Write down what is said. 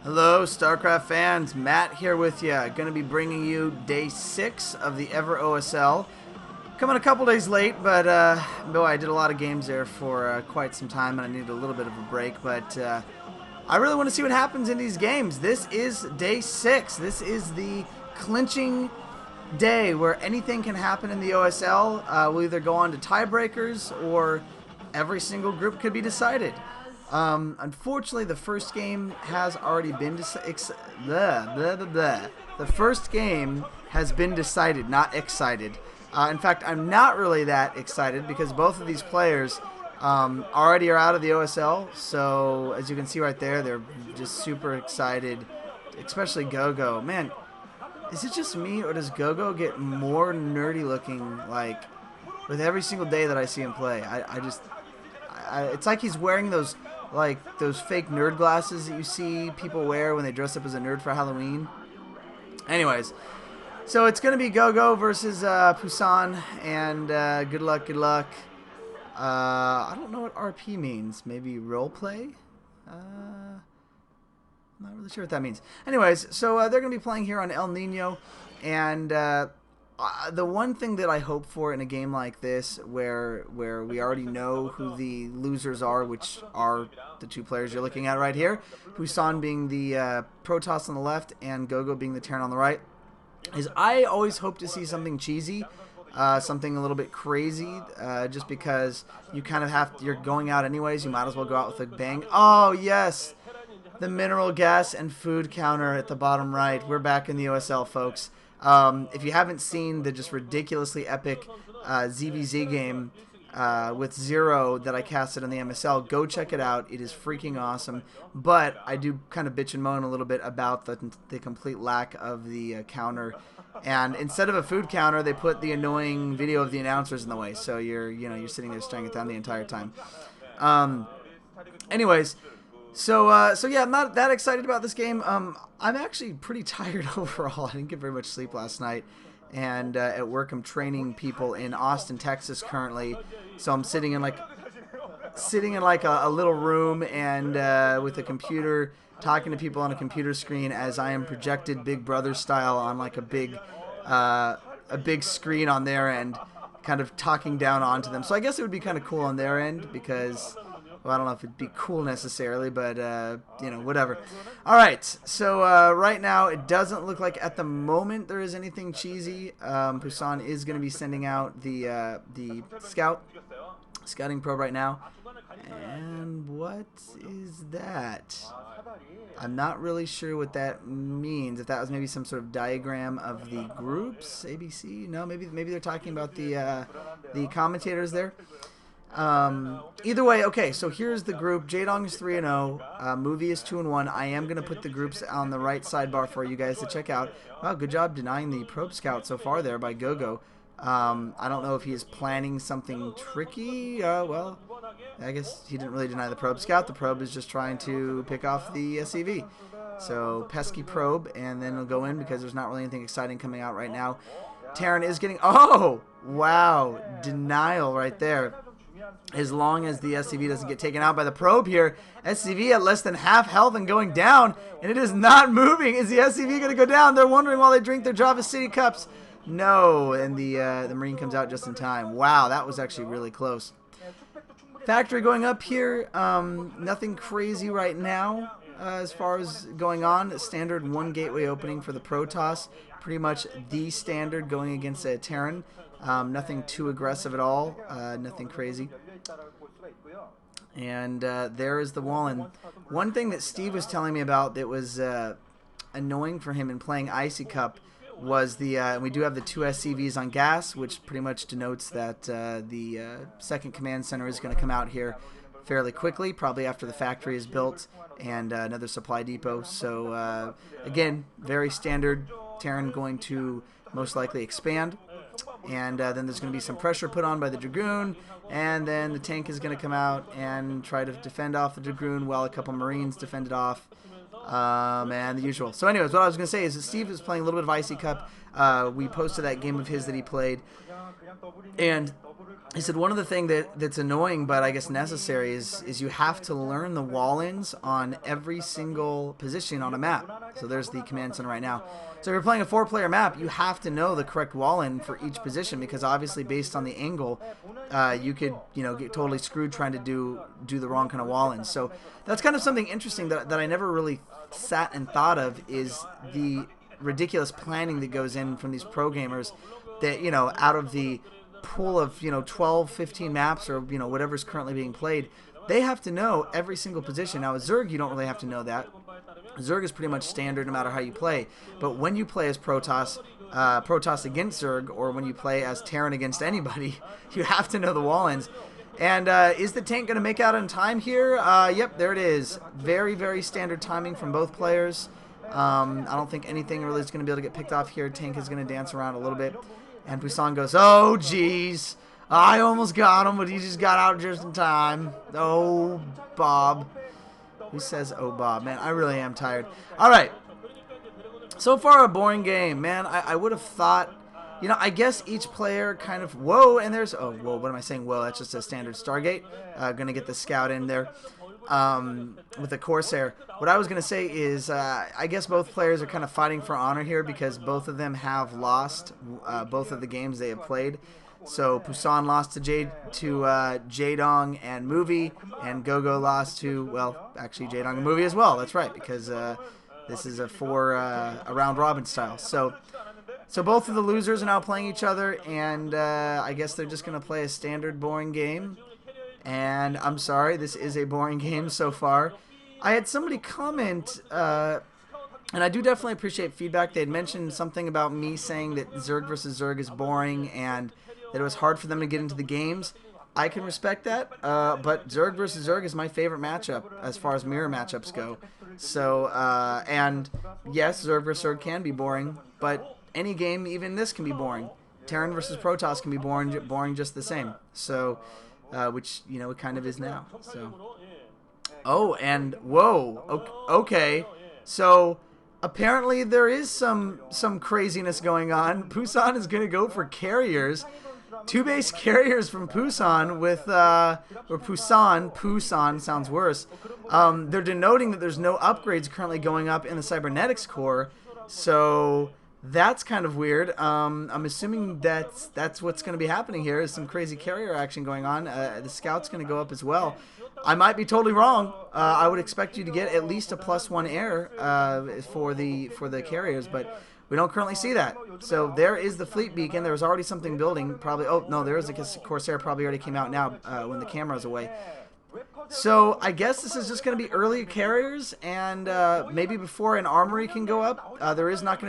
Hello, StarCraft fans. Matt here with you. Going to be bringing you day 6 of the Ever OSL. Coming a couple days late, but boy, I did a lot of games there for quite some time, and I needed a little bit of a break. But I really want to see what happens in these games. This is day 6. This is the clinching day where anything can happen in the OSL. We'll either go on to tiebreakers or every single group could be decided. Unfortunately, the first game has already been decided. The first game has been decided, not excited. In fact, I'm not really that excited because both of these players already are out of the OSL. So, as you can see right there, they're just super excited, especially go.go. Man, is it just me, or does go.go get more nerdy looking, like, with every single day that I see him play? It's like he's wearing those fake nerd glasses that you see people wear when they dress up as a nerd for Halloween. Anyways, so it's going to be go.go versus Pusan, and good luck, good luck. I don't know what RP means. Maybe roleplay? I'm not really sure what that means. Anyways, so they're going to be playing here on El Nino, and the one thing that I hope for in a game like this, where we already know who the losers are, which are the two players you're looking at right here, Pusan being the Protoss on the left and go.go being the Terran on the right, is I always hope to see something cheesy, something a little bit crazy, just because you kind of you're going out anyways, you might as well go out with a bang. Oh, yes! The mineral gas and food counter at the bottom right. We're back in the OSL, folks. If you haven't seen the just ridiculously epic ZVZ game with Zero that I casted on the MSL, go check it out. It is freaking awesome. But I do kind of bitch and moan a little bit about the complete lack of the counter. And instead of a food counter, they put the annoying video of the announcers in the way. So you're sitting there staring at them the entire time. Anyways. So yeah, I'm not that excited about this game. I'm actually pretty tired overall. I didn't get very much sleep last night, and at work I'm training people in Austin, Texas currently. So I'm sitting in like a little room and with a computer, talking to people on a computer screen as I am projected Big Brother style on like a big screen on their end, kind of talking down onto them. So I guess it would be kind of cool on their end because, well, I don't know if it'd be cool necessarily, but, whatever. All right, so right now it doesn't look like at the moment there is anything cheesy. Pusan is going to be sending out the scouting probe right now. And what is that? I'm not really sure what that means. If that was maybe some sort of diagram of the groups, ABC? No, maybe they're talking about the commentators there. Either way, okay, so here's the group. Jaedong is 3-0. Movie is 2-1. I am going to put the groups on the right sidebar for you guys to check out. Wow, good job denying the probe scout so far there by go.go. I don't know if he is planning something tricky. Well, I guess he didn't really deny the probe scout. The probe is just trying to pick off the SCV. So, pesky probe, and then it'll go in because there's not really anything exciting coming out right now. Terran is getting... Oh! Wow. Denial right there. As long as the SCV doesn't get taken out by the probe here. SCV at less than half health and going down, and it is not moving. Is the SCV going to go down? They're wondering while they drink their Java City cups. No, and the Marine comes out just in time. Wow, that was actually really close. Factory going up here. Nothing crazy right now as far as going on. Standard 1 gateway opening for the Protoss. Pretty much the standard going against a Terran. Nothing too aggressive at all. Nothing crazy. And there is the Wallen. One thing that Steve was telling me about that was annoying for him in playing Icy Cup was we do have the 2 SCVs on gas, which pretty much denotes that the second command center is going to come out here fairly quickly, probably after the factory is built and another supply depot. So again, very standard. Terran going to most likely expand. And then there's going to be some pressure put on by the Dragoon, and then the tank is going to come out and try to defend off the Dragoon while a couple Marines defend it off, and the usual. So anyways, what I was going to say is that Steve is playing a little bit of Icy Cup. We posted that game of his that he played, and he said one of the things that's annoying but I guess necessary is you have to learn the wall-ins on every single position on a map. So there's the command center right now. So if you're playing a 4-player map, you have to know the correct wall-in for each position, because obviously based on the angle, you could get totally screwed trying to do the wrong kind of wall-in. So that's kind of something interesting that I never really sat and thought of, is the ridiculous planning that goes in from these pro gamers that, out of the pool of 12, 15 maps or whatever's currently being played, they have to know every single position. Now with Zerg, you don't really have to know that. Zerg is pretty much standard no matter how you play, but when you play as Protoss against Zerg, or when you play as Terran against anybody, you have to know the wall-ins. And is the tank going to make out in time here? Yep, there it is. Very, very standard timing from both players. I don't think anything really is going to be able to get picked off here. Tank is going to dance around a little bit. And Pusan goes, oh, jeez. I almost got him, but he just got out just in time. Oh, Bob. Who says, oh, Bob? Man, I really am tired. All right. So far, a boring game. Man, I would have thought, I guess each player kind of, whoa, and there's, oh, whoa, what am I saying? Whoa, that's just a standard Stargate. Going to get the scout in there with the Corsair. What I was going to say is I guess both players are kind of fighting for honor here, because both of them have lost both of the games they have played. So Pusan lost to Jaedong and Movie, and go.go lost to, well, actually Jaedong and Movie as well. That's right, because this is a round robin style. So both of the losers are now playing each other, and I guess they're just going to play a standard boring game. And I'm sorry, this is a boring game so far. I had somebody comment, and I do definitely appreciate feedback. They had mentioned something about me saying that Zerg versus Zerg is boring and that it was hard for them to get into the games. I can respect that, but Zerg versus Zerg is my favorite matchup as far as mirror matchups go. So, and yes, Zerg versus Zerg can be boring, but any game, even this, can be boring. Terran versus Protoss can be boring just the same. So, which, it kind of is now. So, oh, and whoa, okay. So, apparently there is some craziness going on. Pusan is going to go for carriers. 2 base carriers from Pusan with, or Pusan sounds worse. They're denoting that there's no upgrades currently going up in the cybernetics core. So that's kind of weird. I'm assuming that's what's going to be happening here, is some crazy carrier action going on. The scout's going to go up as well. I might be totally wrong. I would expect you to get at least a +1 air for the carriers, but we don't currently see that. So there is the fleet beacon. There was already something building. Probably. Oh no, there is a Corsair. Probably already came out now when the camera's away. So I guess this is just going to be early carriers, and maybe before an armory can go up. There is not going to